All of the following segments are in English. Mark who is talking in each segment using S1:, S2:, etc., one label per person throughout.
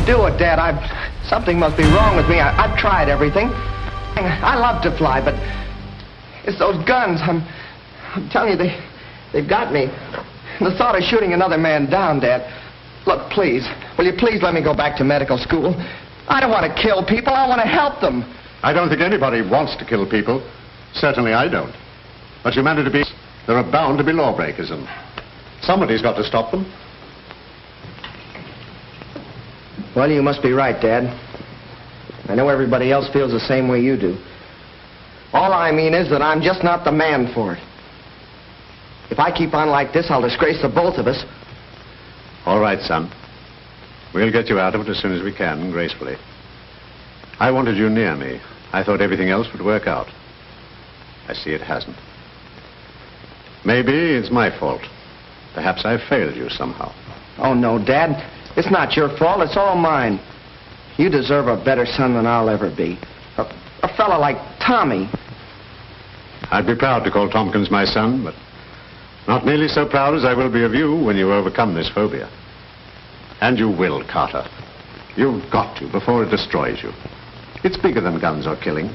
S1: do it, Dad. Something must be wrong with me. I've tried everything. I love to fly, but it's those guns. I'm telling you, they've got me. The thought of shooting another man down, Dad. Look, please, will you please let me go back to medical school? I don't want to kill people. I want to help them.
S2: I don't think anybody wants to kill people. Certainly I don't. But humanity, there are bound to be lawbreakers, and somebody's got to stop them.
S1: Well, you must be right, Dad. I know everybody else feels the same way you do. All I mean is that I'm just not the man for it. If I keep on like this, I'll disgrace the both of us.
S2: All right, son. We'll get you out of it as soon as we can, gracefully. I wanted you near me. I thought everything else would work out. I see it hasn't. Maybe it's my fault. Perhaps I failed you somehow.
S1: Oh, no, Dad. It's not your fault. It's all mine. You deserve a better son than I'll ever be. A fella like Tommy.
S2: I'd be proud to call Tompkins my son, but not nearly so proud as I will be of you when you overcome this phobia. And you will, Carter. You've got to before it destroys you. It's bigger than guns or killing.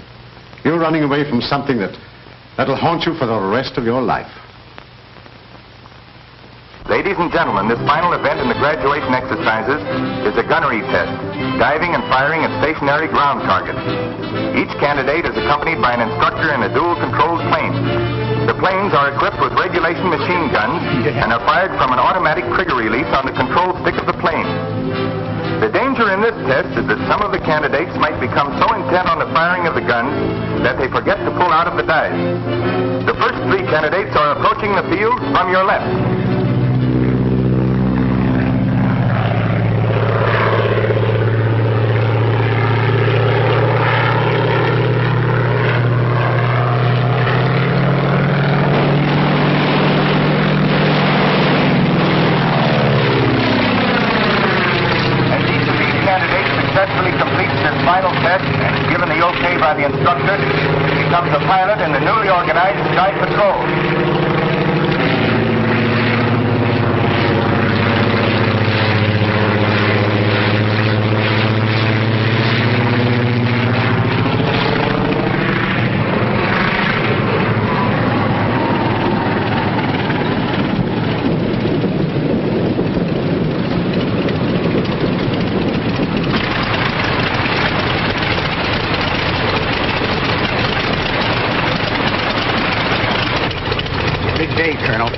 S2: You're running away from something that'll haunt you for the rest of your life.
S3: Ladies and gentlemen, this final event in the graduation exercises is a gunnery test, diving and firing at stationary ground targets. Each candidate is accompanied by an instructor in a dual-controlled plane. The planes are equipped with regulation machine guns and are fired from an automatic trigger release on the control stick of the plane. The danger in this test is that some of the candidates might become so intent on the firing of the guns that they forget to pull out of the dive. The first three candidates are approaching the field from your left. The instructor becomes a pilot in the newly organized Sky Patrol.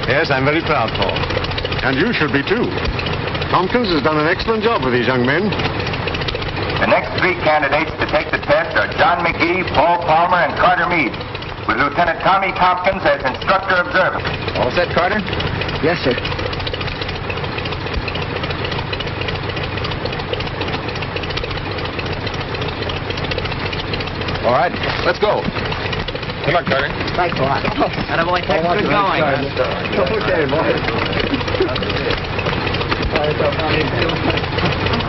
S2: Yes, I'm very proud, Paul. And you should be, too. Tompkins has done an excellent job with these young men.
S3: The next three candidates to take the test are John McGee, Paul Palmer, and Carter Meade, with Lieutenant Tommy Tompkins as instructor observer.
S1: All set, Carter? Yes, sir.
S4: All right, let's go. Good luck, Carter.
S1: Thanks a lot.
S5: And boy, take good going.
S1: Okay, boys.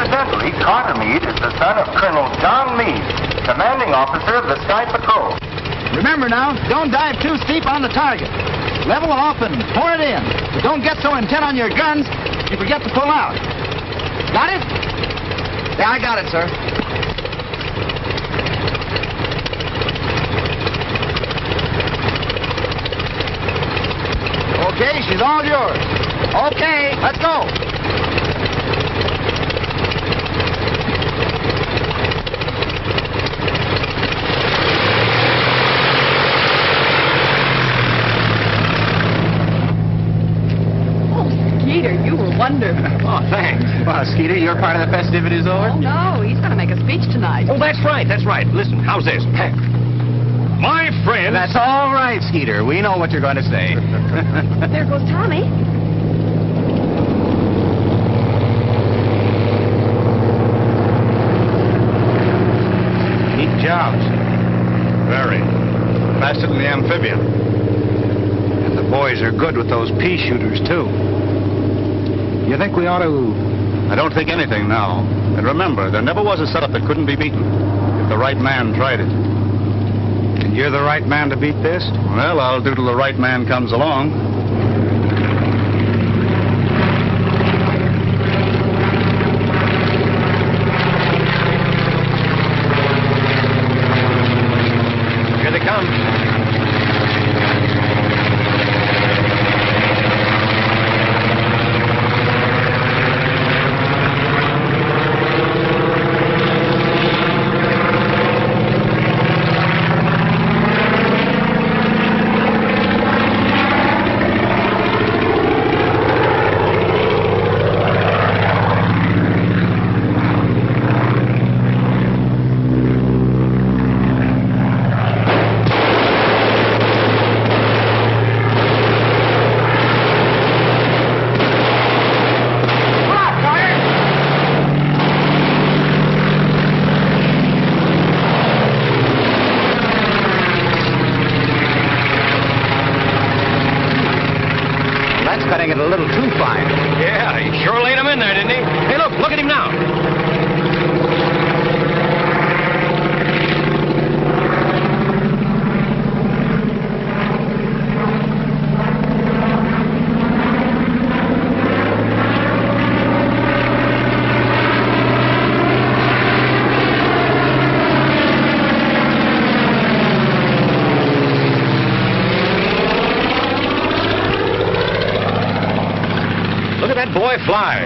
S3: Incidentally, Carter Meade is the son of Colonel John Meade, commanding officer of the Sky Patrol.
S5: Remember now, don't dive too steep on the target. Level off and pour it in. But don't get so intent on your guns, you forget to pull out. Got it?
S1: Yeah, I got it, sir.
S5: Okay, she's all yours. Okay, let's go.
S6: Oh, Skeeter, you were wonderful.
S4: Oh, thanks. Well, Skeeter, your part of the festivities over?
S6: Oh, no, he's going to make a speech tonight.
S4: Oh, that's right, that's right. Listen, how's this? My friend... That's all right, Skeeter. We know what you're going to say.
S6: There goes Tommy.
S2: Neat jobs. Very. Faster than the amphibian. And the boys are good with those pea shooters, too. You think we ought to... I don't think anything now. And remember, there never was a setup that couldn't be beaten if the right man tried it. And you're the right man to beat this? Well, I'll do till the right man comes along.
S4: fine.
S2: Yeah, he sure laid him in there, didn't he? Hey, look at him now. Look at that boy fly.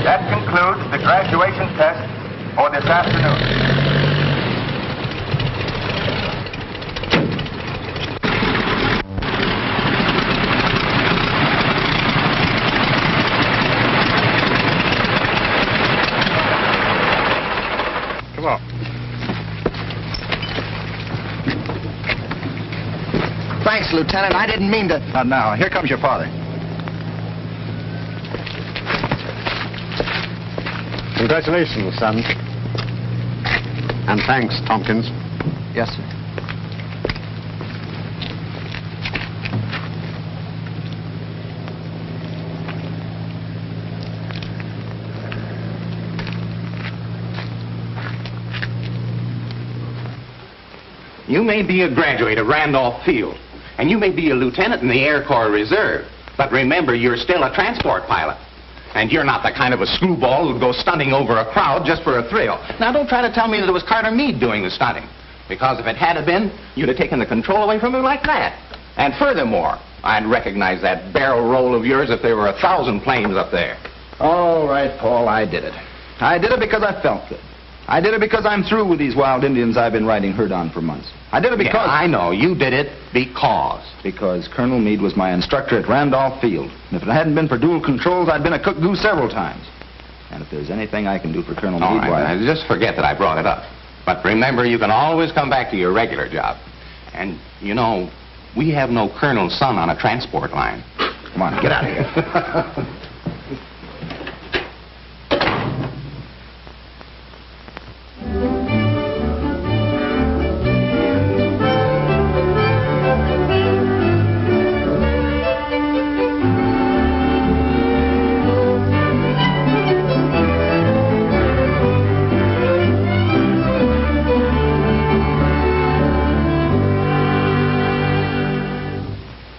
S3: That concludes the graduation test for this afternoon.
S2: Come on.
S1: Thanks, Lieutenant. I didn't mean to...
S5: Now, here comes your father.
S2: Congratulations, son. And thanks, Tompkins.
S5: Yes, sir.
S4: You may be a graduate of Randolph Field, and you may be a lieutenant in the Air Corps Reserve, but remember, you're still a transport pilot. And you're not the kind of a screwball who'd go stunting over a crowd just for a thrill. Now, don't try to tell me that it was Carter Meade doing the stunting, because if it had been, you'd have taken the control away from him like that. And furthermore, I'd recognize that barrel roll of yours if there were 1,000 planes up there.
S5: All right, Paul, I did it. I did it because I felt it. I did it because I'm through with these wild Indians I've been riding herd on for months. I did it because...
S4: Yeah, I know. You did it because...
S5: Because Colonel Meade was my instructor at Randolph Field. And if it hadn't been for dual controls, I'd been a cook goose several times. And if there's anything I can do for Colonel
S4: All
S5: Meade,
S4: right, now, just forget that I brought it up. But remember, you can always come back to your regular job. And, you know, we have no colonel's son on a transport line.
S5: Come on, get out of here.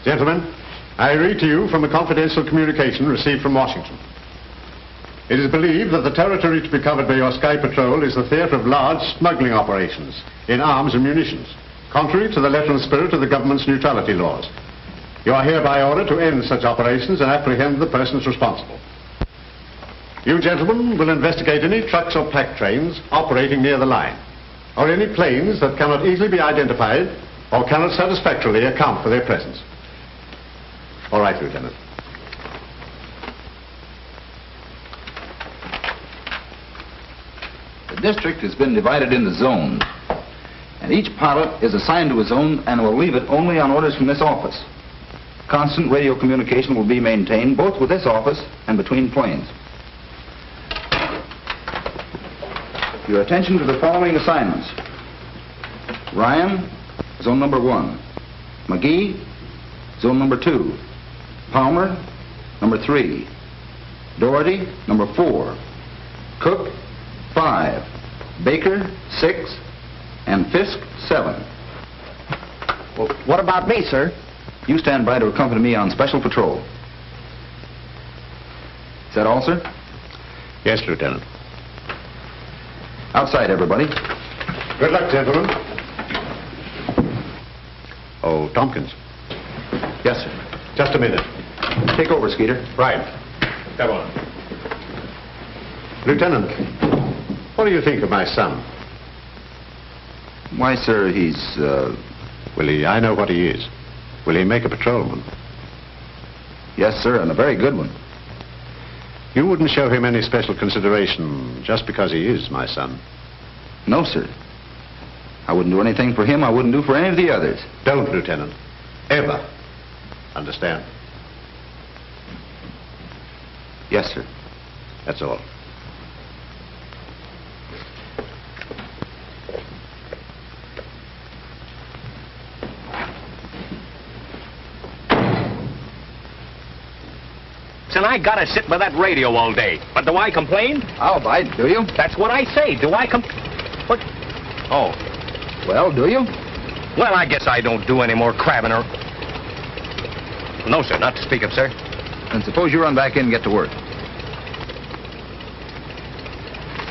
S2: Gentlemen, I read to you from a confidential communication received from Washington. It is believed that the territory to be covered by your Sky Patrol is the theater of large smuggling operations in arms and munitions, contrary to the letter and spirit of the government's neutrality laws. You are hereby ordered to end such operations and apprehend the persons responsible. You gentlemen will investigate any trucks or pack trains operating near the line, or any planes that cannot easily be identified or cannot satisfactorily account for their presence. All right, Lieutenant.
S5: The district has been divided into zones, and each pilot is assigned to a zone and will leave it only on orders from this office. Constant radio communication will be maintained both with this office and between planes. Your attention to the following assignments. Ryan, zone number 1. McGee, zone number 2. Palmer, number 3. Doherty, number 4. Cook, 5. Baker, 6. And Fisk, 7.
S1: Well, what about me, sir?
S5: You stand by to accompany me on special patrol. Is that all, sir?
S2: Yes, Lieutenant.
S5: Outside, everybody.
S2: Good luck, gentlemen. Oh, Tompkins.
S5: Yes, sir.
S2: Just a minute.
S5: Take over, Skeeter.
S2: Right. Come on. Lieutenant, what do you think of my son?
S5: Why, sir, he's,
S2: Will he... I know what he is. Will he make a patrolman?
S5: Yes, sir, and a very good one.
S2: You wouldn't show him any special consideration just because he is my son.
S5: No, sir. I wouldn't do anything for him I wouldn't do for any of the others.
S2: Don't, Lieutenant. Ever. Understand?
S5: Yes, sir.
S2: That's all.
S7: And I gotta sit with that radio all day. But do I complain?
S5: I'll bite, do you?
S7: That's what I say. Do I What? Oh.
S5: Well, do you?
S7: Well, I guess I don't do any more crabbing or... No, sir. Not to speak of, sir.
S5: Then suppose you run back in and get to work.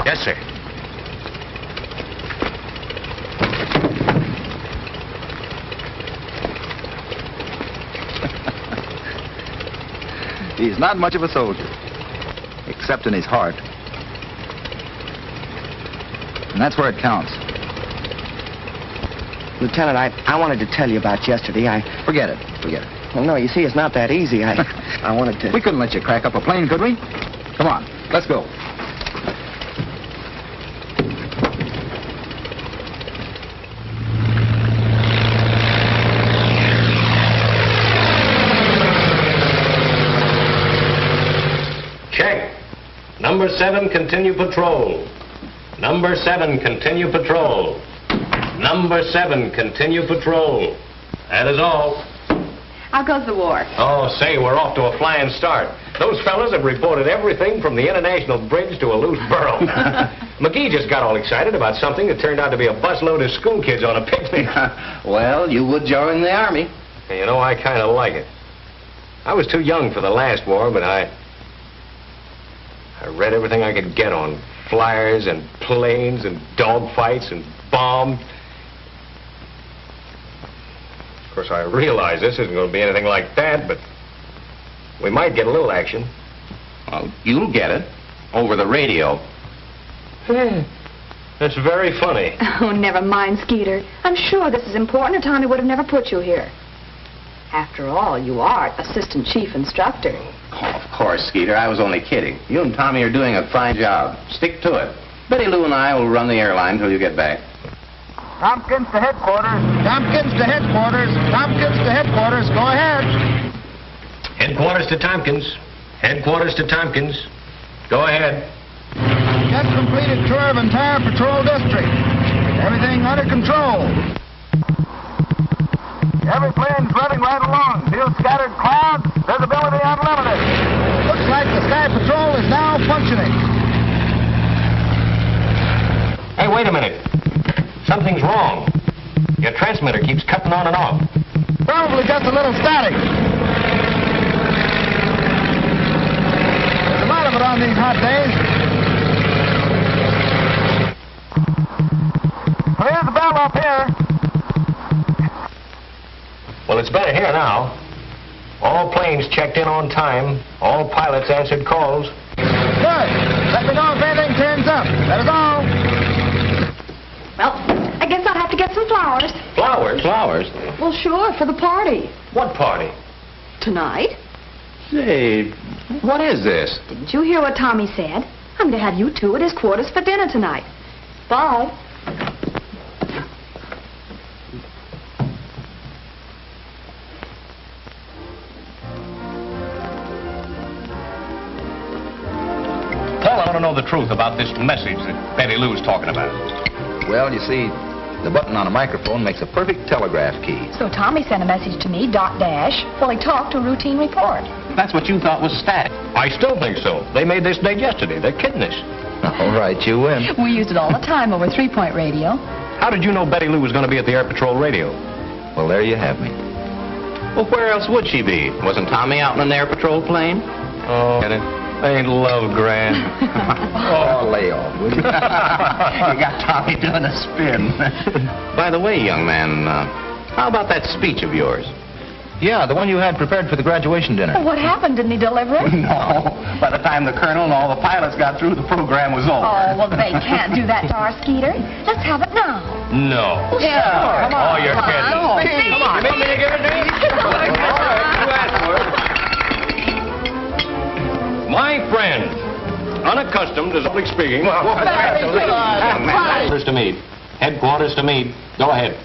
S7: Yes, sir.
S5: He's not much of a soldier, except in his heart. And that's where it counts.
S1: Lieutenant, I wanted to tell you about yesterday.
S5: Forget it. Forget it.
S1: Well, no, you see, it's not that easy. I wanted to...
S5: We couldn't let you crack up a plane, could we? Come on, let's go.
S7: Check. Number 7, continue patrol. Number 7, continue patrol. Number 7, continue patrol. That is all.
S6: How goes the war?
S7: Oh, say, we're off to a flying start. Those fellas have reported everything from the International Bridge to a loose burro. McGee just got all excited about something that turned out to be a busload of school kids on a picnic.
S4: Well, you would join the Army.
S7: And you know, I kind of like it. I was too young for the last war, but I read everything I could get on flyers and planes and dogfights and bombs. Of course, I realize this isn't going to be anything like that, but we might get a little action.
S4: Well, you'll get it. Over the radio.
S7: That's very funny.
S6: Oh, never mind, Skeeter. I'm sure this is important or Tommy would have never put you here. After all, you are assistant chief instructor.
S4: Oh, of course, Skeeter. I was only kidding. You and Tommy are doing a fine job. Stick to it. Betty Lou and I will run the airline till you get back.
S3: Tompkins to headquarters. Tompkins to headquarters. Tompkins to headquarters. Go ahead.
S7: Headquarters to Tompkins. Headquarters to Tompkins. Go ahead.
S3: Just completed tour of entire patrol district. Everything under control. Every plane's running right along. Few scattered clouds. Visibility unlimited. Looks like the Sky Patrol is now functioning.
S7: Hey, wait a minute. Something's wrong. Your transmitter keeps cutting on and off.
S3: Probably just a little static. There's a lot of it on these hot days. Well, here's the bell up here.
S7: Well, it's better here now. All planes checked in on time. All pilots answered calls.
S3: Good. Let me know if anything turns up. That is all.
S6: Well, I guess I'll have to get some flowers.
S7: Flowers?
S4: Flowers?
S6: Well, sure, for the party.
S7: What party?
S6: Tonight.
S4: Say, what is this?
S6: Didn't you hear what Tommy said? I'm going to have you two at his quarters for dinner tonight. Bye.
S7: Paul, I want to know the truth about this message that Betty Lou's talking about.
S5: Well, you see, the button on a microphone makes a perfect telegraph key.
S6: So Tommy sent a message to me, dot dash, while he talked to a routine report.
S4: That's what you thought was static.
S7: I still think so. They made this date yesterday. They're kidding us.
S5: All right, you win.
S6: We used it all the time over 3-point radio.
S7: How did you know Betty Lou was going to be at the Air Patrol radio?
S5: Well, there you have me.
S4: Well, where else would she be? Wasn't Tommy out in an air patrol plane?
S7: Oh, ain't love grand.
S5: Oh, lay off, will you?
S4: You got Tommy doing a spin. By the way, young man, how about that speech of yours?
S5: Yeah, the one you had prepared for the graduation dinner.
S6: What happened? Didn't he deliver it?
S4: No. By the time the colonel and all the pilots got through, the program was over.
S6: Oh, well, they can't do that to our Skeeter. Let's have it now.
S7: No.
S6: Yeah.
S7: Come on. Oh, you're kidding.
S6: Oh,
S7: Come on. You mean me to give it to you? All right, you asked for it. My friend, unaccustomed to public speaking. Headquarters to Meade. Headquarters to Meade. Go ahead.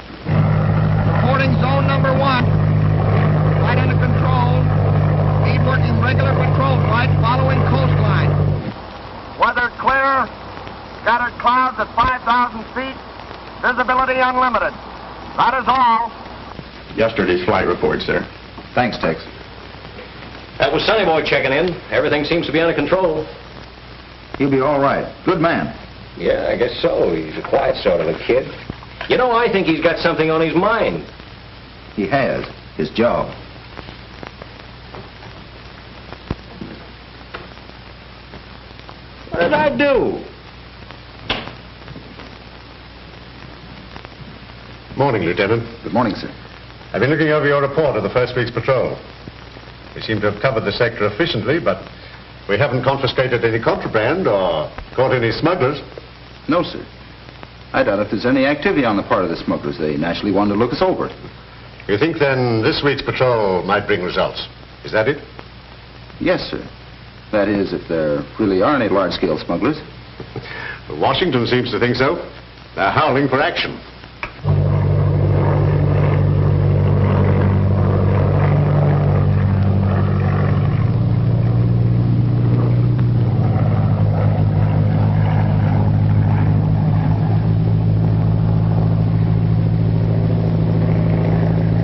S1: Reporting zone number 1. Flight under control. Meade working regular patrol flight following coastline. Weather clear. Scattered clouds at 5,000 feet. Visibility unlimited. That is all.
S4: Yesterday's flight report, sir.
S5: Thanks, Tex.
S7: That was Sonny Boy checking in. Everything seems to be under control.
S5: He'll be all right. Good man.
S7: Yeah, I guess so. He's a quiet sort of a kid. You know, I think he's got something on his mind.
S5: He has. His job.
S7: What did I do?
S8: Morning, Lieutenant.
S5: Good morning, sir.
S8: I've been looking over your report of the first week's patrol. We seem to have covered the sector efficiently, but we haven't confiscated any contraband or caught any smugglers.
S5: No, sir. I doubt if there's any activity on the part of the smugglers. They naturally wanted to look us over.
S8: You think, then, this week's patrol might bring results? Is that it?
S5: Yes, sir. That is, if there really are any large-scale smugglers.
S8: Washington seems to think so. They're howling for action.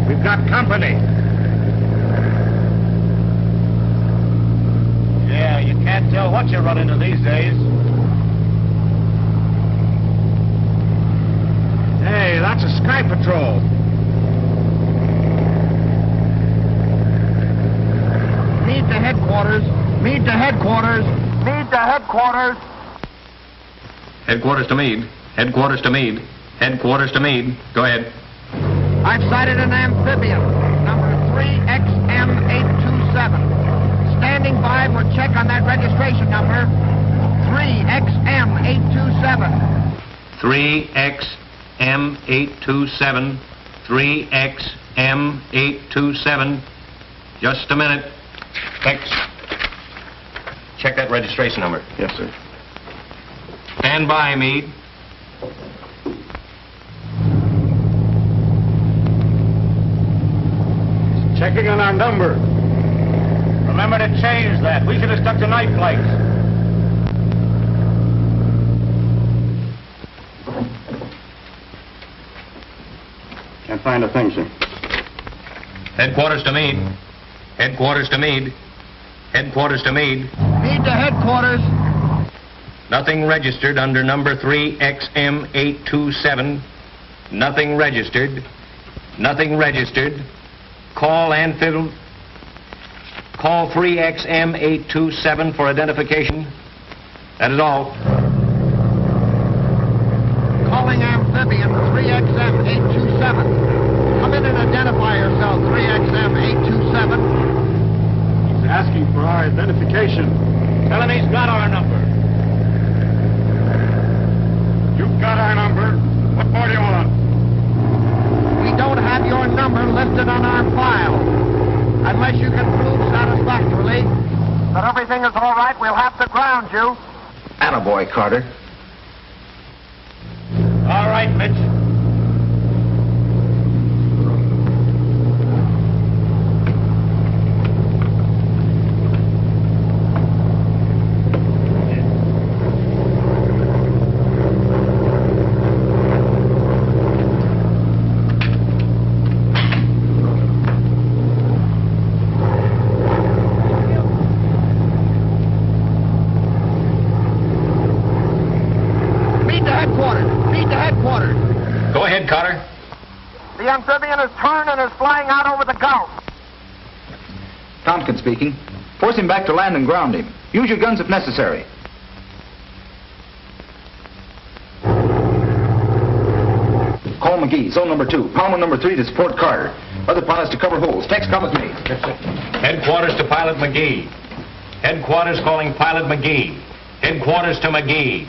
S2: We've got company. Yeah, you can't tell what you run into these days. Hey, that's a sky patrol.
S1: Meade to headquarters. Meade to headquarters. Meade to headquarters.
S7: Headquarters to Meade. Headquarters to Meade. Headquarters to Meade. Go ahead.
S1: I've sighted an amphibian, number 3XM827. Standing by for check on that registration number. 3XM827.
S7: 3XM827. 3XM827. Just a minute. Thanks. Check that registration number.
S5: Yes, sir.
S7: Stand by, Meade.
S2: Checking on our number. Remember to change that. We should have stuck to night flights.
S5: Can't find a thing, sir.
S7: Headquarters to Meade. Headquarters to Meade. Headquarters to Meade.
S1: Meade to headquarters.
S7: Nothing registered under number 3XM827. Nothing registered. Nothing registered. Call amphibian. Call 3XM827 for identification. That is all.
S1: Calling amphibian 3XM827. Come in and identify yourself, 3XM827.
S2: He's asking for our identification. Tell him he's got our number. You've got our number. What more do you want?
S1: We don't have your number listed on our file. Unless you can prove satisfactorily that everything is all right, we'll have to ground you.
S5: Attaboy, Carter.
S2: All right, Mitch.
S7: Go ahead, Carter.
S1: The amphibian has turned and is flying out over the Gulf.
S5: Tompkins speaking. Force him back to land and ground him. Use your guns if necessary. Call McGee, zone number 2. Palmer number 3 to support Carter. Other pilots to cover holes. Tex, come with me.
S7: Headquarters to Pilot McGee. Headquarters calling Pilot McGee. Headquarters to McGee.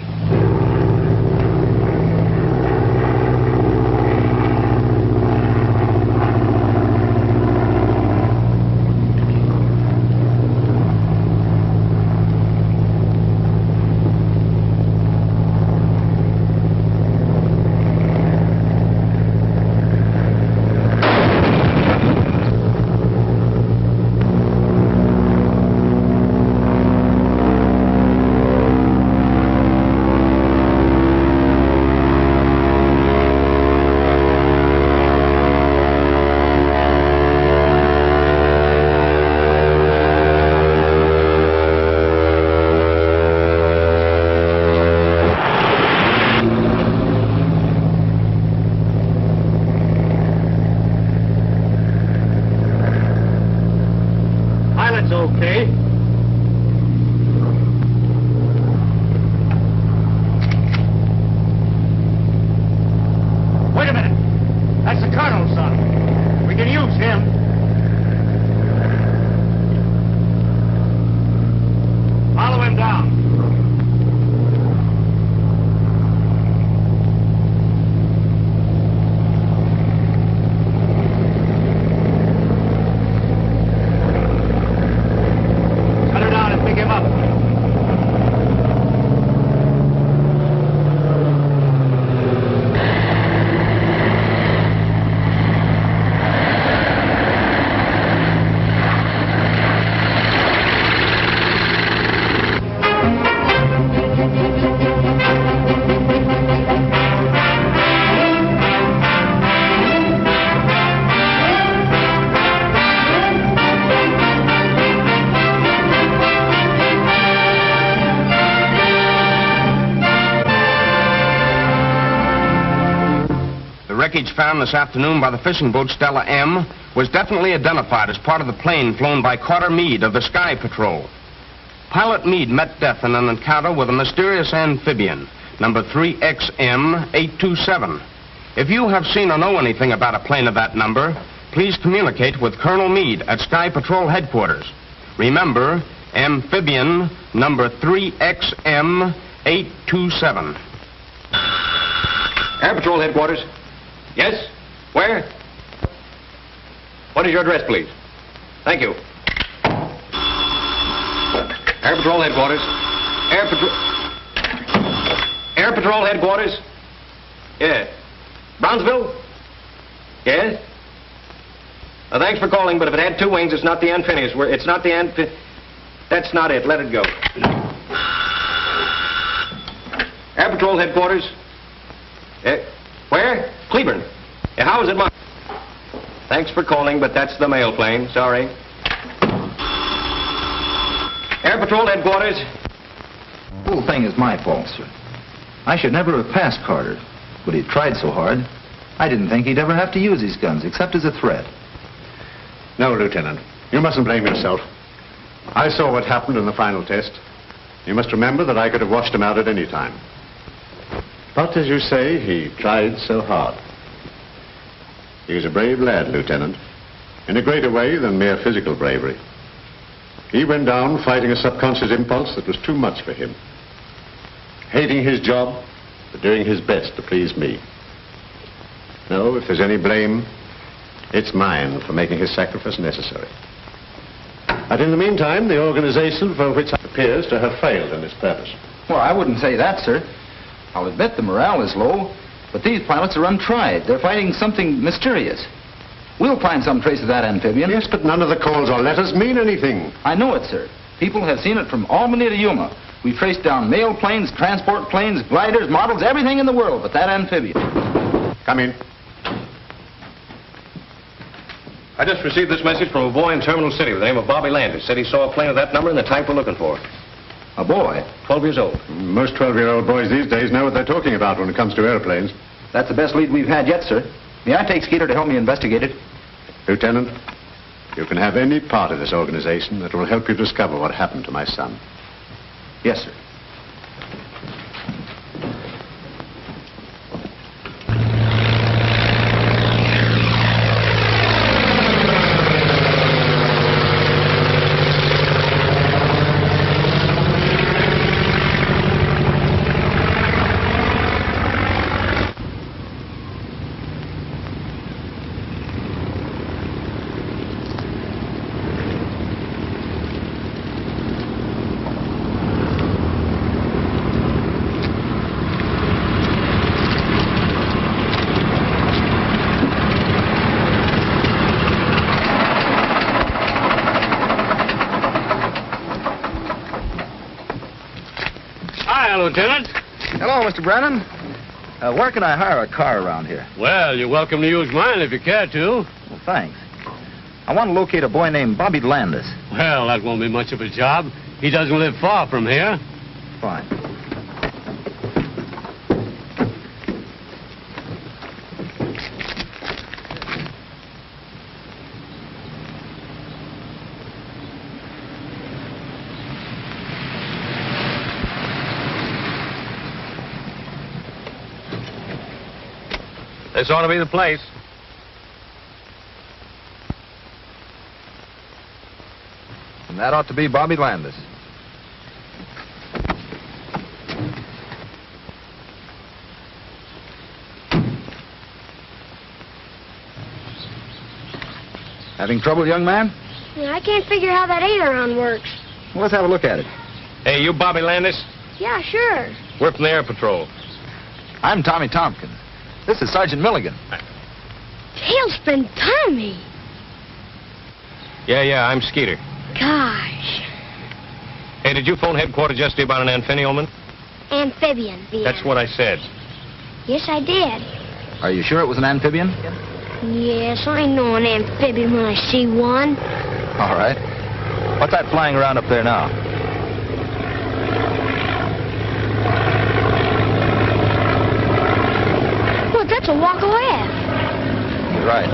S4: Wreckage found this afternoon by the fishing boat Stella M was definitely identified as part of the plane flown by Carter Meade of the Sky Patrol. Pilot Meade met death in an encounter with a mysterious amphibian, number 3XM827. If you have seen or know anything about a plane of that number, please communicate with Colonel Meade at Sky Patrol headquarters. Remember, amphibian number 3XM827.
S7: Air Patrol headquarters. Yes? Where? What is your address, please? Thank you. Air Patrol headquarters. Air Patrol headquarters. Yeah. Brownsville? Yes? Thanks for calling, but if it had two wings, it's not the Amphibious. It's not the That's not it. Let it go. Air Patrol headquarters. Where? Cleburne. How is it, Mark? Thanks for calling, but that's the mail plane. Sorry. Air Patrol headquarters.
S5: The whole thing is my fault, sir. I should never have passed Carter, but he tried so hard. I didn't think he'd ever have to use his guns, except as a threat.
S8: No, Lieutenant. You mustn't blame yourself. I saw what happened in the final test. You must remember that I could have washed him out at any time. But, as you say, he tried so hard. He was a brave lad, Lieutenant, in a greater way than mere physical bravery. He went down fighting a subconscious impulse that was too much for him. Hating his job, but doing his best to please me. No, if there's any blame, it's mine for making his sacrifice necessary. But in the meantime, the organization for which it appears to have failed in its purpose.
S5: Well, I wouldn't say that, sir. I'll admit the morale is low, but these pilots are untried. They're fighting something mysterious. We'll find some trace of that amphibian.
S8: Yes, but none of the calls or letters mean anything.
S5: I know it, sir. People have seen it from Albany to Yuma. We've traced down mail planes, transport planes, gliders, models, everything in the world but that amphibian.
S8: Come in.
S7: I just received this message from a boy in Terminal City with the name of Bobby Landis. Said he saw a plane of that number and the type we're looking for.
S5: A boy?
S7: 12 years old.
S8: Most 12-year-old boys these days know what they're talking about when it comes to airplanes.
S5: That's the best lead we've had yet, sir. May I take Skeeter to help me investigate it?
S8: Lieutenant, you can have any part of this organization that will help you discover what happened to my son.
S5: Yes, sir.
S9: Hi, Lieutenant.
S5: Hello, Mr. Brennan. Where can I hire a car around here?
S9: Well, you're welcome to use mine if you care to.
S5: Well, thanks. I want to locate a boy named Bobby Landis.
S9: Well, that won't be much of a job. He doesn't live far from here.
S5: Fine.
S7: This ought to be the place.
S5: And that ought to be Bobby Landis. Having trouble, young man?
S10: Yeah, I can't figure how that aileron works.
S5: Well, let's have a look at it.
S7: Hey, you Bobby Landis?
S10: Yeah, sure.
S7: We're from the Air Patrol.
S5: I'm Tommy Tompkins. This is Sergeant Milligan.
S10: Tailspin Tommy.
S7: Yeah, I'm Skeeter.
S10: Gosh.
S7: Hey, did you phone headquarters yesterday about an amphibian?
S10: Amphibian.
S7: That's what I said.
S10: Yes, I did.
S5: Are you sure it was an amphibian?
S10: Yes, I know an amphibian when I see one.
S5: All right. What's that flying around up there now?
S10: Well, that's a walk ahead.
S5: You're right.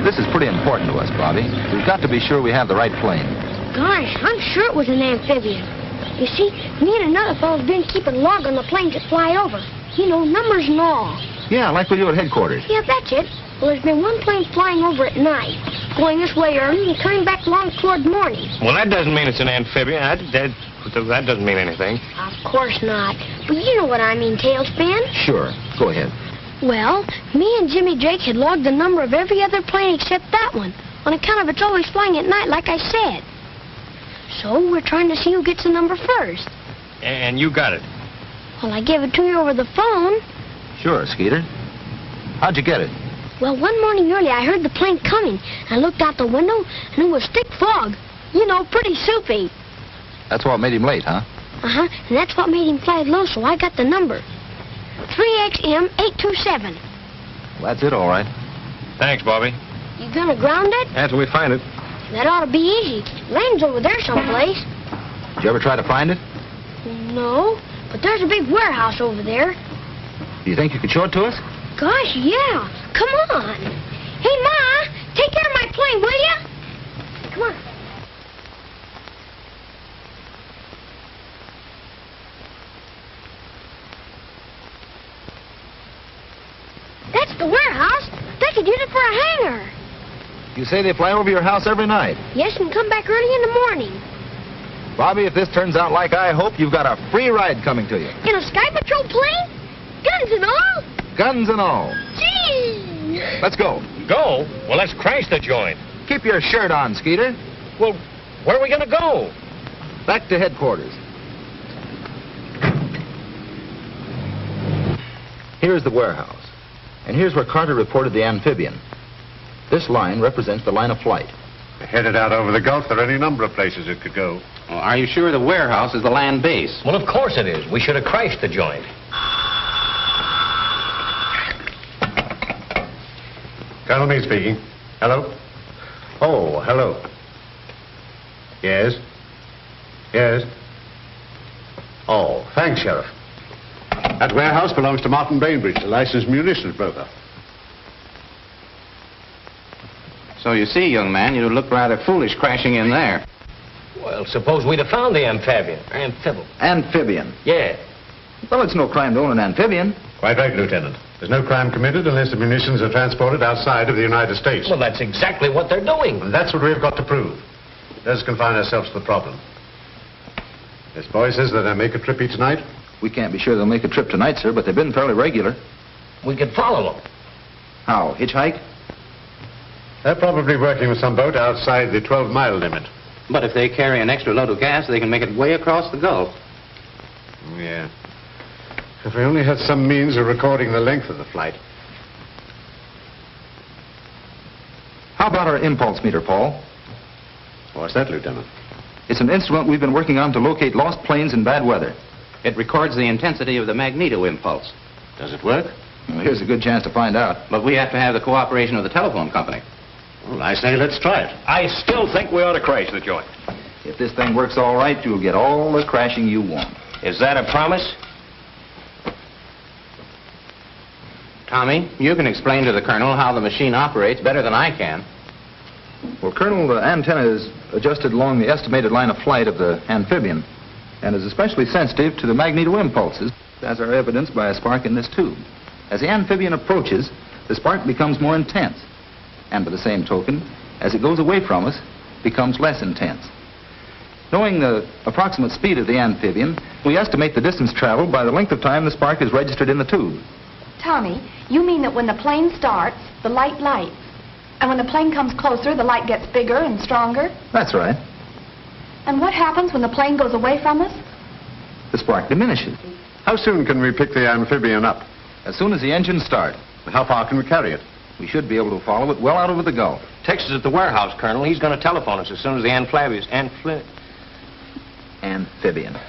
S5: This is pretty important to us, Bobby. We've got to be sure we have the right plane.
S10: Gosh, I'm sure it was an amphibian. You see, me and another fellow's been keeping log on the planes that fly over. You know, numbers and all.
S5: Yeah, like we do at headquarters.
S10: Yeah, that's it. Well, there's been one plane flying over at night, going this way early and coming back long toward morning.
S7: Well, that doesn't mean it's an amphibian. That doesn't mean anything.
S10: Of course not. But you know what I mean, Tailspin.
S5: Sure. Go ahead.
S10: Well, me and Jimmy Drake had logged the number of every other plane except that one, on account of it's always flying at night, like I said. So we're trying to see who gets the number first.
S7: And you got it.
S10: Well, I gave it to you over the phone.
S5: Sure, Skeeter. How'd you get it?
S10: Well, one morning early, I heard the plane coming. I looked out the window, and it was thick fog. You know, pretty soupy.
S5: That's what made him late, huh?
S10: Uh-huh, and that's what made him fly low, so I got the number. 3XM827.
S5: Well, that's it, all right.
S7: Thanks, Bobby.
S10: You gonna ground it?
S7: After we find it.
S10: That ought to be easy. Land's over there someplace.
S5: Did you ever try to find it?
S10: No, but there's a big warehouse over there.
S5: Do you think you could show it to us?
S10: Gosh, yeah. Come on. Hey, Ma, take care of my plane, will you? Come on. That's the warehouse. They could use it for a hangar.
S5: You say they fly over your house every night.
S10: Yes, and come back early in the morning.
S5: Bobby, if this turns out like I hope, you've got a free ride coming to you.
S10: In a Sky Patrol plane? Guns and all?
S5: Guns and all.
S10: Gee!
S5: Let's go.
S7: Go? Well, let's crash the joint.
S5: Keep your shirt on, Skeeter.
S7: Well, where are we going to go?
S5: Back to headquarters. Here's the warehouse. And here's where Carter reported the amphibian. This line represents the line of flight.
S8: Headed out over the Gulf, there are any number of places it could go.
S4: Well, are you sure the warehouse is the land base?
S7: Well, of course it is. We should have crashed the joint.
S8: Colonel Meade speaking. Hello? Oh, hello. Yes? Yes? Oh, thanks, Sheriff. That warehouse belongs to Martin Bainbridge, a licensed munitions broker.
S4: So you see, young man, you look rather foolish crashing in there.
S7: Well, suppose we'd have found the amphibian.
S5: Amphibian?
S7: Yeah.
S5: Well, it's no crime to own an amphibian.
S8: Quite right, Lieutenant. There's no crime committed unless the munitions are transported outside of the United States.
S7: Well, that's exactly what they're doing.
S8: And that's what we've got to prove. Let us confine ourselves to the problem. This boy says that they'll make a trip each night.
S5: We can't be sure they'll make a trip tonight, sir, but they've been fairly regular.
S7: We could follow them.
S5: How, hitchhike?
S8: They're probably working with some boat outside the 12-mile limit.
S4: But if they carry an extra load of gas, they can make it way across the Gulf.
S8: Yeah. If we only had some means of recording the length of the flight.
S5: How about our impulse meter, Paul?
S8: What's that, Lieutenant?
S5: It's an instrument we've been working on to locate lost planes in bad weather.
S4: It records the intensity of the magneto impulse.
S7: Does it work?
S5: Well, here's a good chance to find out.
S4: But we have to have the cooperation of the telephone company.
S8: Well, I say let's try it.
S7: I still think we ought to crash the joint.
S5: If this thing works all right, you'll get all the crashing you want.
S7: Is that a promise?
S4: Tommy, you can explain to the Colonel how the machine operates better than I can.
S5: Well, Colonel, the antenna is adjusted along the estimated line of flight of the amphibian and is especially sensitive to the magneto impulses, as are evidenced by a spark in this tube. As the amphibian approaches, the spark becomes more intense, and by the same token, as it goes away from us, becomes less intense. Knowing the approximate speed of the amphibian, we estimate the distance traveled by the length of time the spark is registered in the tube.
S6: Tommy, you mean that when the plane starts, the light lights, and when the plane comes closer, the light gets bigger and stronger?
S5: That's right.
S6: And what happens when the plane goes away from us?
S5: The spark diminishes.
S8: How soon can we pick the amphibian up?
S5: As soon as the engines start,
S8: How far can we carry it?
S5: we should be able to follow it well out over the Gulf.
S7: Tex is at the warehouse, Colonel. He's going to telephone us as soon as the
S5: Amphibian.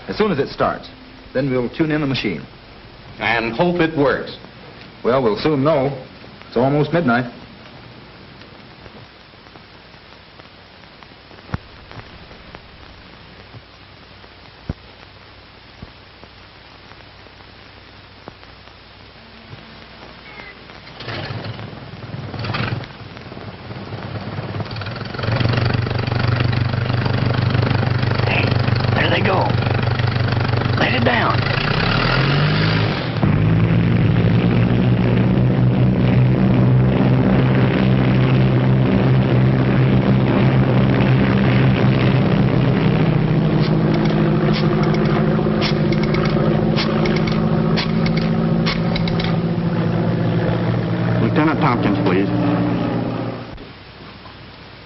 S5: As soon as it starts, then we'll tune in the machine.
S4: And hope it works.
S5: Well, we'll soon know. It's almost midnight.
S2: There they go. Let it down.
S8: Lieutenant Tompkins, please.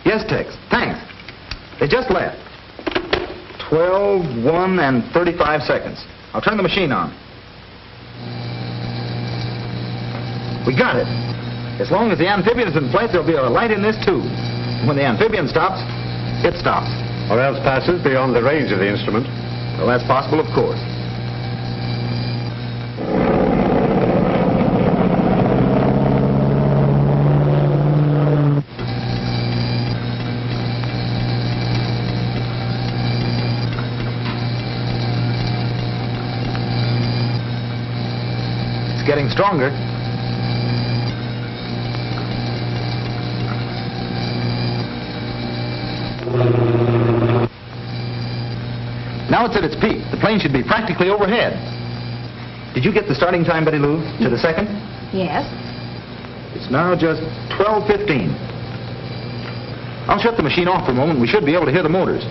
S5: Yes, Tex. Thanks. They just left. 12, 1, and 35 seconds. I'll turn the machine on. We got it. As long as the amphibian is in place, there'll be a light in this tube. When the amphibian stops, it stops.
S8: Or else passes beyond the range of the instrument.
S5: Well, that's possible, of course. Getting stronger. Now it's at its peak. The plane should be practically overhead. Did you get the starting time, Betty Lou, to the second?
S6: Yes.
S5: It's now just 12:15. I'll shut the machine off for a moment. We should be able to hear the motors.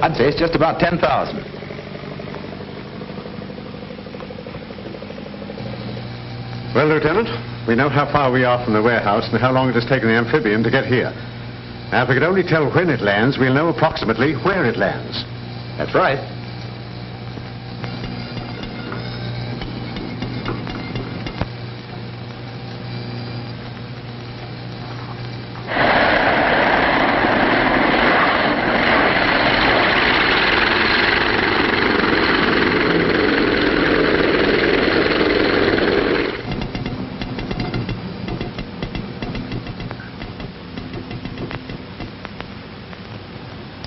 S5: I'd say it's just about 10,000.
S8: Well, Lieutenant, we know how far we are from the warehouse and how long it has taken the amphibian to get here. Now, if we could only tell when it lands, we'll know approximately where it lands.
S5: That's right.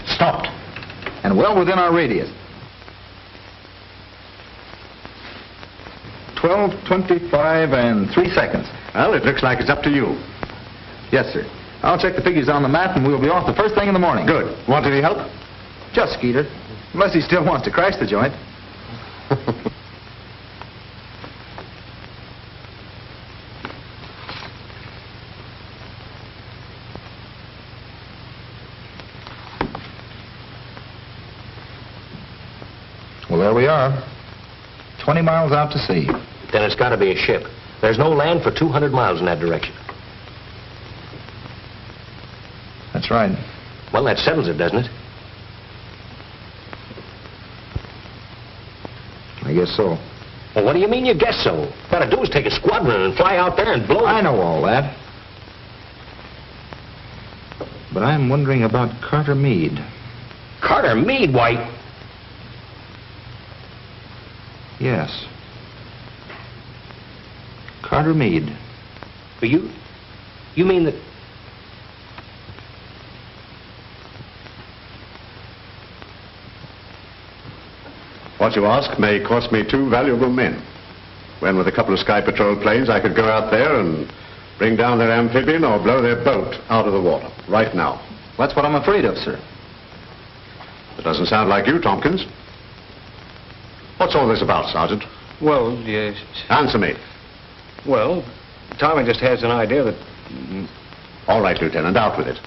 S8: Stopped.
S5: And well within our radius. 12:25 and 3 seconds.
S8: Well, it looks like it's up to you.
S5: Yes, sir. I'll check the figures on the map and we'll be off the first thing in the morning.
S8: Good. Want any help?
S5: Just Skeeter. Unless he still wants to crash the joint. Well, there we are. 20 miles out to sea.
S7: Then it's got to be a ship. There's no land for 200 miles in that direction.
S5: That's right.
S7: Well, that settles it, doesn't it?
S5: I guess so.
S7: Well, what do you mean you guess so? What you got to do is take a squadron and fly out there and blow it.
S5: I know all that. But I'm wondering about Carter Meade.
S7: Carter Meade, White?
S5: Yes. Carter Meade.
S7: But you mean that...
S8: What you ask may cost me 2 valuable men. When with a couple of Sky Patrol planes, I could go out there and bring down their amphibian or blow their boat out of the water, right now.
S5: That's what I'm afraid of, sir.
S8: It doesn't sound like you, Tompkins. What's all this about, Sergeant?
S7: Well, yes.
S8: Answer me.
S7: Well, Tommy just has an idea that...
S8: All right, Lieutenant, out with it.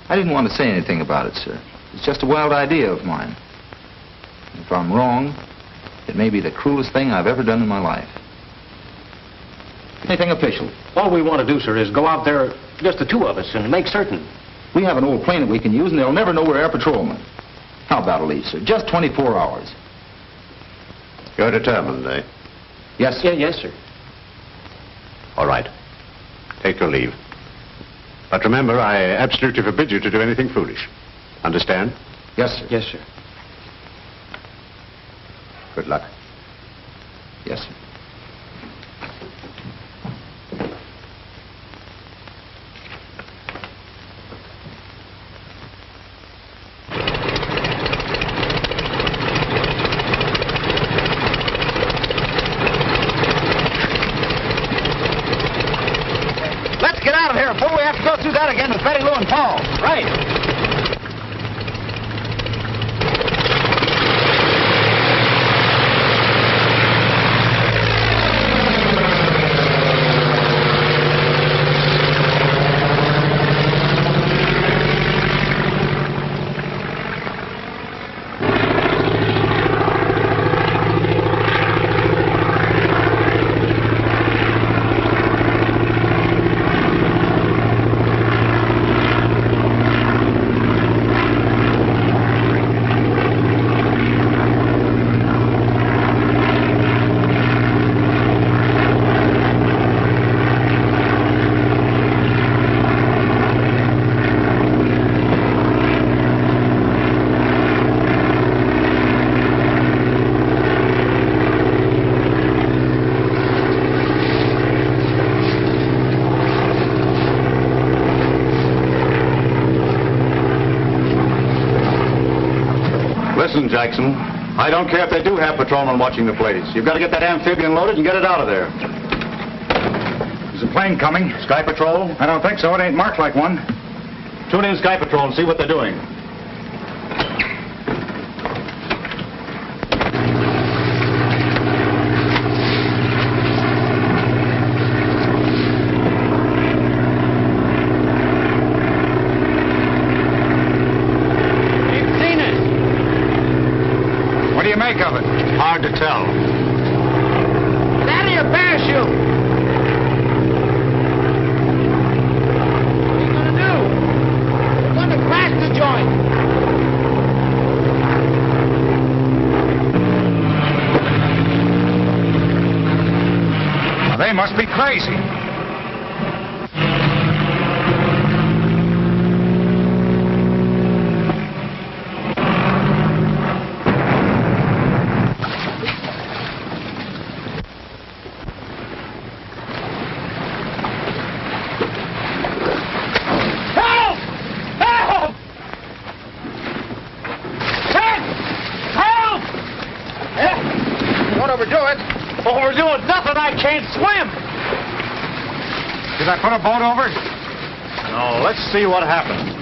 S5: I didn't want to say anything about it, sir. It's just a wild idea of mine. If I'm wrong, it may be the cruelest thing I've ever done in my life. Anything official?
S7: All we want to do, sir, is go out there, just the 2 of us, and make certain.
S5: We have an old plane that we can use, and they'll never know we're air patrolmen. How about a leave, sir? Just 24 hours.
S8: You're determined, eh?
S5: Yes, sir.
S7: Yes, sir.
S8: All right. Take your leave. But remember, I absolutely forbid you to do anything foolish. Understand?
S5: Yes, sir.
S7: Yes, sir.
S8: Good luck.
S5: Yes, sir.
S2: Let's get out of here before we have to go through that again with Betty Lou and Paul.
S7: Right.
S2: Listen, Jackson, I don't care if they do have patrolmen watching the place. You've got to get that amphibian loaded and get it out of there. Is a plane coming? Sky Patrol? I don't think so. It ain't marked like one. Tune in Sky Patrol and see what they're doing. Make of it? Hard to tell.
S7: Get out of your parachute! What are you going to do? We're going to crash the joint.
S2: Now, they must be crazy.
S7: Overdoing nothing, I can't swim.
S2: Did I put a boat over? No, let's see what happened.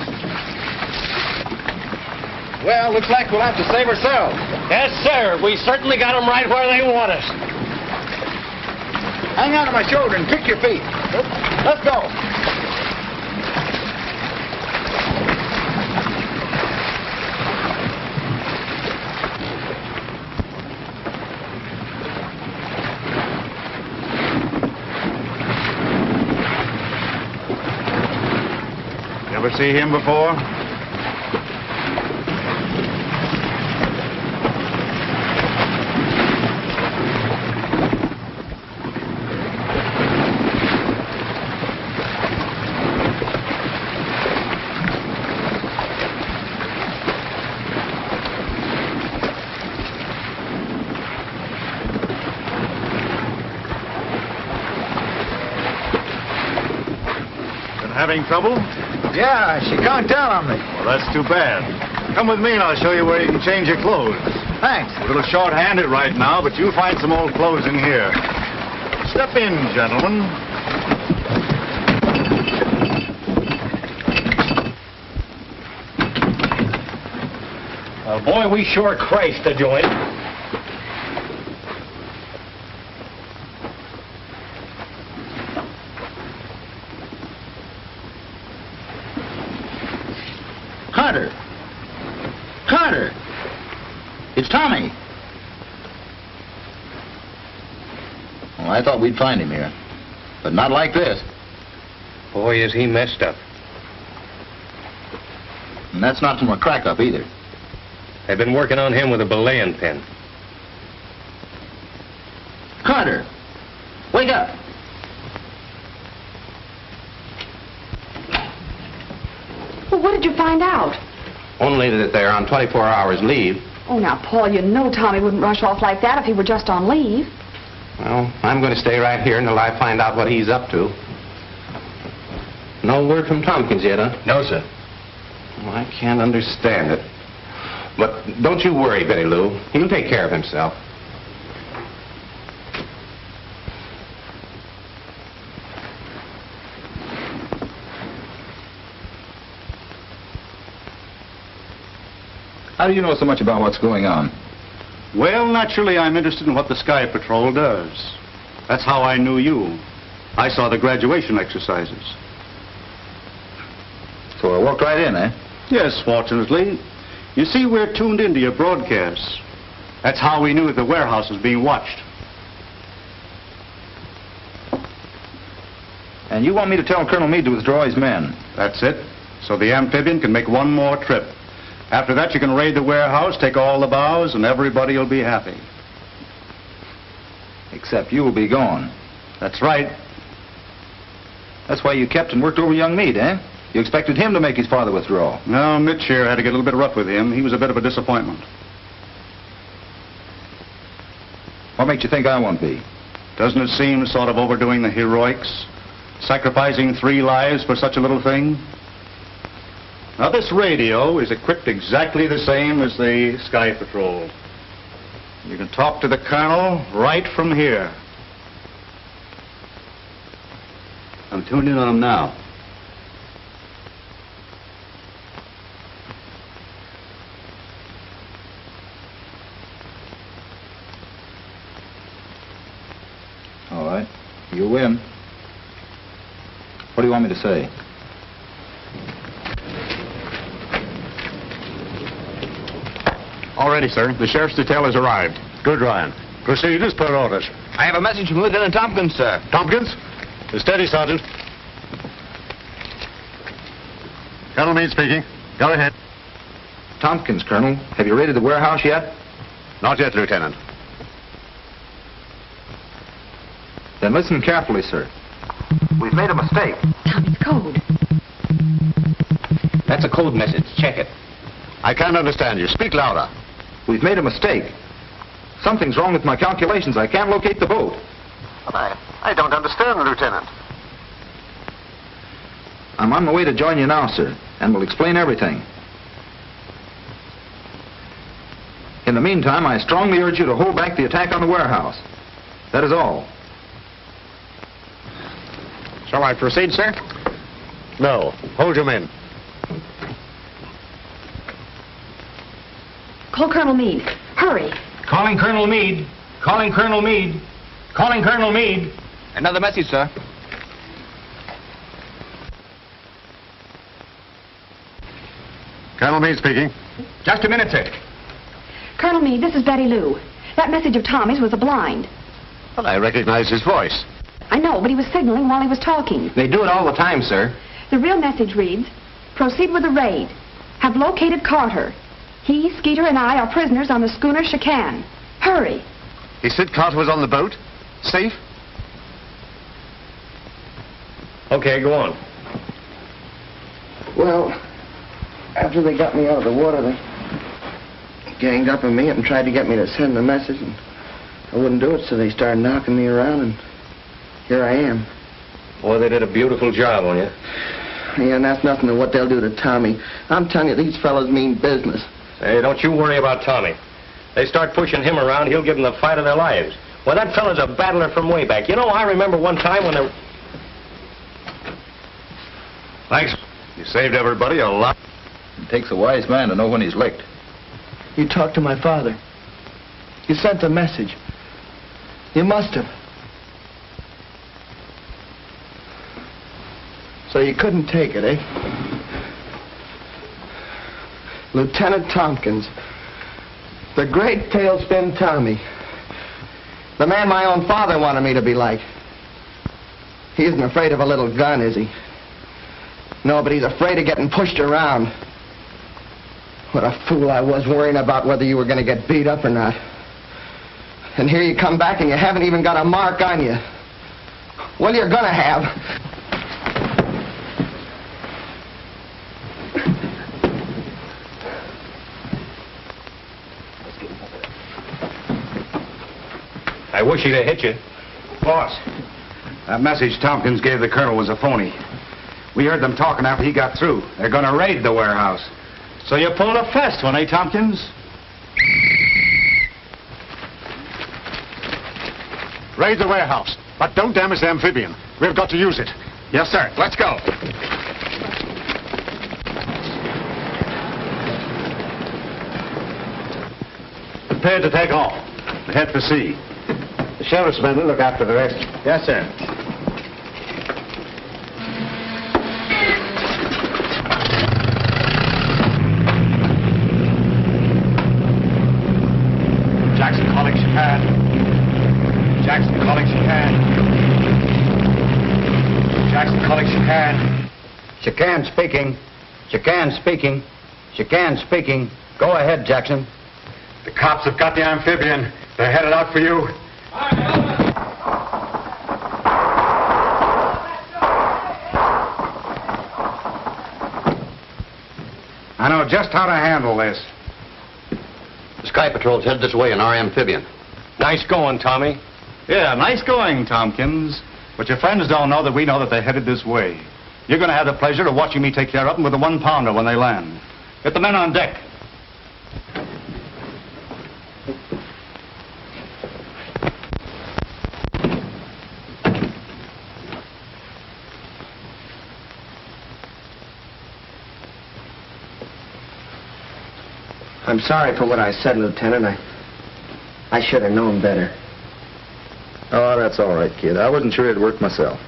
S7: Well, looks like we'll have to save ourselves. Yes, sir. We certainly got them right where they want us.
S2: Hang on to my shoulder and kick your feet. Let's go. Ever see him before?
S8: Having trouble?
S2: Yeah, she conked down on me.
S8: Well, that's too bad. Come with me and I'll show you where you can change your clothes.
S2: Thanks.
S8: A little short-handed right now, but you'll find some old clothes in here. Step in, gentlemen.
S7: Well, boy, we sure Christ the joint.
S2: Carter! Carter! It's Tommy. Well, I thought we'd find him here. But not like this.
S7: Boy, is he messed up.
S2: And that's not from a crack-up either.
S7: They've been working on him with a belaying pin.
S2: Carter! Wake up!
S6: Well, what did you find out?
S4: Only that they're on 24 hours leave.
S6: Oh, now, Paul, you know Tommy wouldn't rush off like that if he were just on leave.
S4: Well, I'm going to stay right here until I find out what he's up to. No word from Tompkins yet, huh?
S7: No, sir.
S4: Well, I can't understand it. But don't you worry, Betty Lou. He'll take care of himself.
S5: How do you know so much about what's going on?
S8: Well, naturally, I'm interested in what the Sky Patrol does. That's how I knew you. I saw the graduation exercises.
S5: So I walked right in, eh?
S8: Yes, fortunately. You see, we're tuned into your broadcasts. That's how we knew that the warehouse was being watched.
S5: And you want me to tell Colonel Meade to withdraw his men?
S8: That's it. So the amphibian can make one more trip. After that, you can raid the warehouse, take all the bows, and everybody will be happy.
S5: Except you will be gone.
S8: That's right.
S5: That's why you kept and worked over young Meade, eh? You expected him to make his father withdraw.
S8: No, Mitch here had to get a little bit rough with him. He was a bit of a disappointment.
S5: What makes you think I won't be?
S8: Doesn't it seem sort of overdoing the heroics? Sacrificing 3 lives for such a little thing? Now, this radio is equipped exactly the same as the Sky Patrol. You can talk to the Colonel right from here. I'm tuned in on him now.
S5: All right. You win. What do you want me to say?
S8: All ready, sir. The sheriff's detail has arrived. Good, Ryan. Proceed as per orders.
S2: I have a message from Lieutenant Tompkins, sir.
S8: Tompkins? Steady, Sergeant. Colonel Meade speaking. Go ahead.
S5: Tompkins, Colonel. Have you raided the warehouse yet?
S8: Not yet, Lieutenant.
S5: Then listen carefully, sir.
S3: We've made a mistake.
S6: Tommy's code.
S4: That's a code message. Check it.
S8: I can't understand you. Speak louder.
S5: We've made a mistake. Something's wrong with my calculations. I can't locate the boat.
S3: I don't understand, Lieutenant.
S5: I'm on my way to join you now, sir, and will explain everything. In the meantime, I strongly urge you to hold back the attack on the warehouse. That is all.
S8: Shall I proceed, sir? No. Hold your men.
S6: Call Colonel Meade. Hurry.
S7: Calling Colonel Meade. Calling Colonel Meade. Calling Colonel Meade.
S2: Another message, sir.
S8: Colonel Meade speaking.
S7: Just a minute, sir.
S6: Colonel Meade, this is Betty Lou. That message of Tommy's was a blind.
S8: Well, I recognize his voice.
S6: I know, but he was signaling while he was talking.
S4: They do it all the time, sir.
S6: The real message reads, proceed with the raid. Have located Carter. He, Skeeter, and I are prisoners on the schooner Chicane. Hurry.
S8: He said Carter was on the boat? Safe?
S7: Okay, go on.
S1: Well, after they got me out of the water, they ganged up on me and tried to get me to send the message, and I wouldn't do it, so they started knocking me around, and here I am.
S7: Boy, they did a beautiful job on you.
S1: Yeah, and that's nothing to what they'll do to Tommy. I'm telling you, these fellas mean business.
S7: Hey, don't you worry about Tommy. They start pushing him around, he'll give them the fight of their lives. Well, that fella's a battler from way back. You know, I remember one time when there...
S2: Thanks. You saved everybody a lot.
S5: It takes a wise man to know when he's licked.
S1: You talked to my father. You sent a message. You must have. So you couldn't take it, eh? Lieutenant Tompkins. The great tailspin Tommy. The man my own father wanted me to be like. He isn't afraid of a little gun, is he? No, but he's afraid of getting pushed around. What a fool I was worrying about whether you were going to get beat up or not. And here you come back and you haven't even got a mark on you. Well, you're going to have.
S7: I wish he'd have hit you.
S2: Boss, that message Tompkins gave the colonel was a phony. We heard them talking after he got through. They're going to raid the warehouse. So you pulled a fast one, eh, Tompkins?
S8: Raid the warehouse, but don't damage the amphibian. We've got to use it.
S2: Yes, sir. Let's go.
S8: Prepared to take off. We head for sea. The sheriff's men will look after the rest.
S2: Yes, sir.
S8: Jackson calling Chicane. Jackson calling Chicane. Jackson calling Chicane.
S2: Chicane speaking. Chicane speaking. Chicane speaking. Go ahead, Jackson.
S8: The cops have got the amphibian. They're headed out for you.
S2: I know just how to handle this.
S11: The Sky Patrol's headed this way in our amphibian.
S7: Nice going, Tommy.
S2: Yeah, nice going, Tompkins. But your friends don't know that we know that they're headed this way. You're going to have the pleasure of watching me take care of them with a 1-pounder when they land. Get the men on deck.
S1: I'm sorry for what I said, Lieutenant. I should have known better.
S5: Oh, that's all right, kid. I wasn't sure it'd work myself.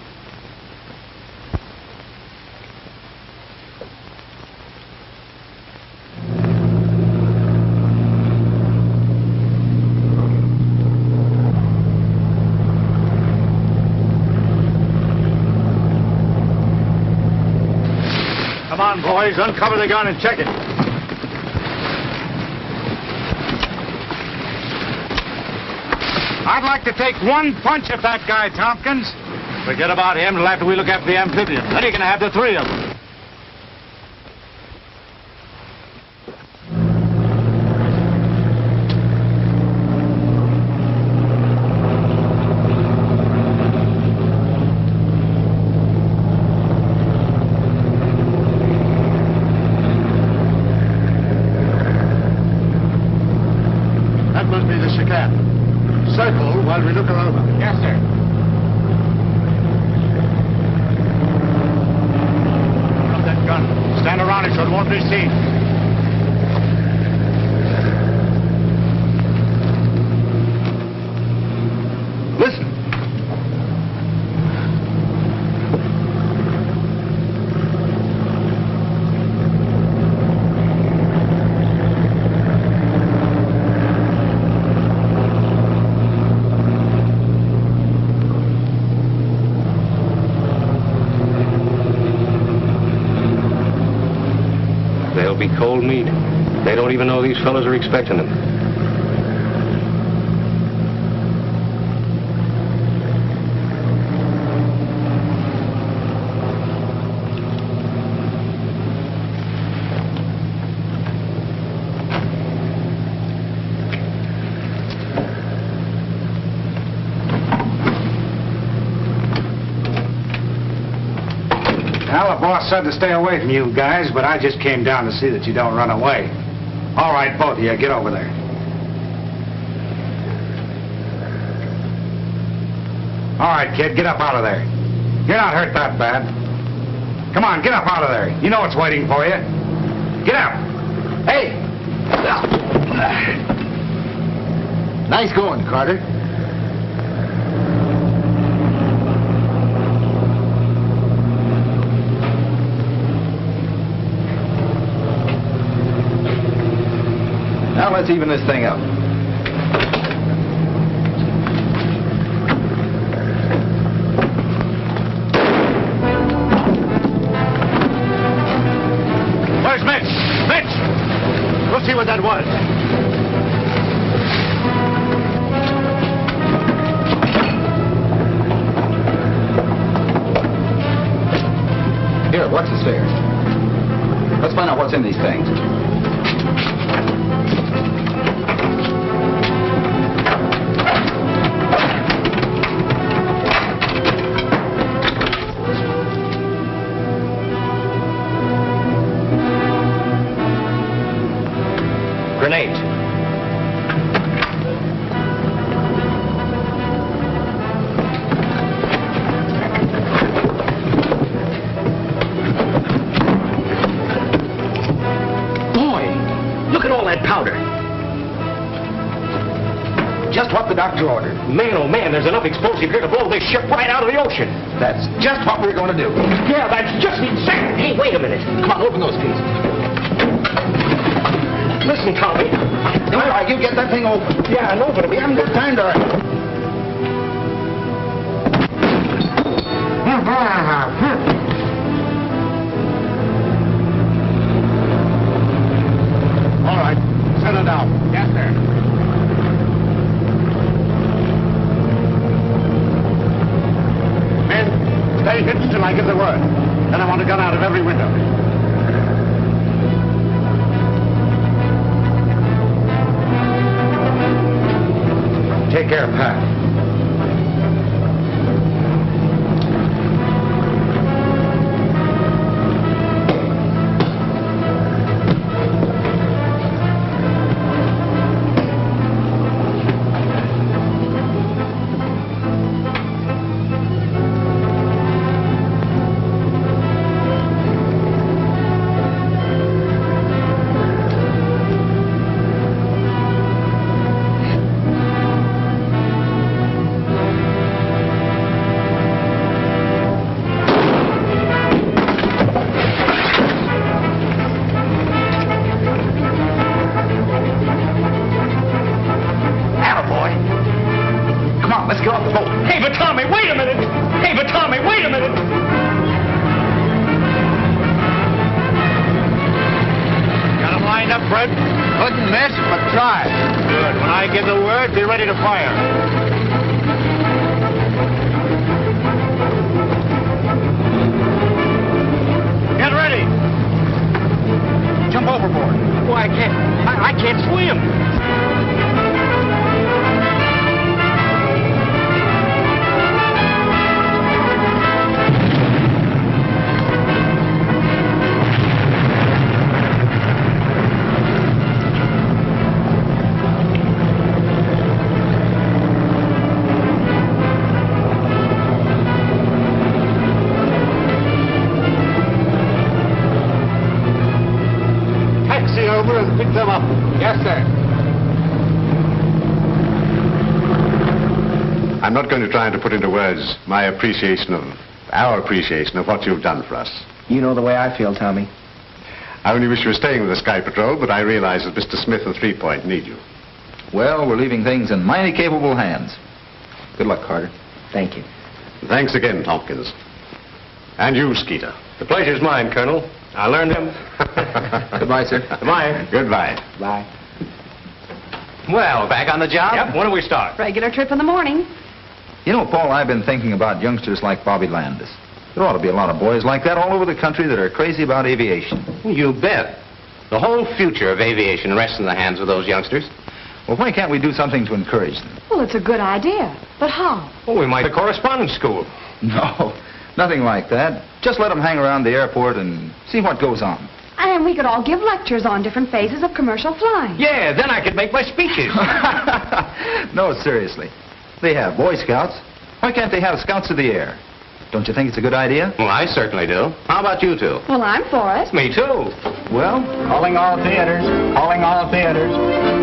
S8: Come on, boys. Uncover the gun and check it.
S2: I'd like to take one punch at that guy, Tompkins.
S8: Forget about him till after we look after the amphibian. Then you can have the 3 of them. That must be the Chicane. Circle while we look her over.
S2: Yes, sir.
S8: Drop that gun. Stand around it so it won't be seen. Listen.
S7: They'll be cold meat. They don't even know these fellas are expecting them.
S2: Well, the boss said to stay away from you guys, but I just came down to see that you don't run away. All right, both of you, get over there. All right, kid, get up out of there. You're not hurt that bad. Come on, get up out of there. You know what's waiting for you. Get up.
S11: Hey! Nice going, Carter.
S5: Now let's even this thing up.
S8: Where's Mitch? Mitch! We'll see what that was.
S5: Here, watch the stairs. Let's find out what's in these things.
S7: Grenades.
S11: Boy, look at all that powder. Just what the doctor ordered.
S7: Man, oh man, there's enough explosive here to blow this ship right out of the ocean.
S5: That's just what we're going to do.
S7: Yeah, that's just exactly. Hey, wait a minute.
S5: Come on, open those pieces.
S7: Listen, Tommy.
S5: All right, you get that thing open.
S7: Yeah, I know, but we haven't got time to...
S8: All right, settle down.
S7: Yes, sir.
S8: Men, stay hidden till I give the word. Then I want a gun out of every window.
S2: Take care, Pat. Couldn't miss, but try. Good. When I give the word, be ready to fire. Get ready. Jump overboard.
S7: Well, I can't swim.
S8: Over and pick them up.
S2: Yes, sir.
S8: I'm not going to try to put into words my appreciation of, our appreciation of what you've done for us.
S1: You know the way I feel, Tommy.
S8: I only wish you were staying with the Sky Patrol, but I realize that Mr. Smith and 3 Point need you.
S5: Well, we're leaving things in mighty capable hands. Good luck, Carter.
S1: Thank you.
S8: Thanks again, Tompkins. And you, Skeeter.
S7: The pleasure's mine, Colonel. I learned him.
S5: Goodbye, sir.
S7: Goodbye.
S8: Goodbye.
S1: Bye.
S4: Well, back on the job?
S7: Yep, when do we start?
S6: Regular trip in the morning.
S5: You know, Paul, I've been thinking about youngsters like Bobby Landis. There ought to be a lot of boys like that all over the country that are crazy about aviation.
S4: You bet. The whole future of aviation rests in the hands of those youngsters.
S5: Well, why can't we do something to encourage them?
S6: Well, it's a good idea. But how?
S7: Well, we might have a correspondence school.
S5: No. Nothing like that. Just let them hang around the airport and see what goes on.
S6: And we could all give lectures on different phases of commercial flying.
S7: Yeah, then I could make my speeches.
S5: No, seriously. They have Boy Scouts. Why can't they have Scouts of the Air? Don't you think it's a good idea?
S4: Well, I certainly do. How about you two?
S6: Well, I'm for it.
S7: Me too.
S5: Well,
S4: Calling all theaters. Calling all theaters.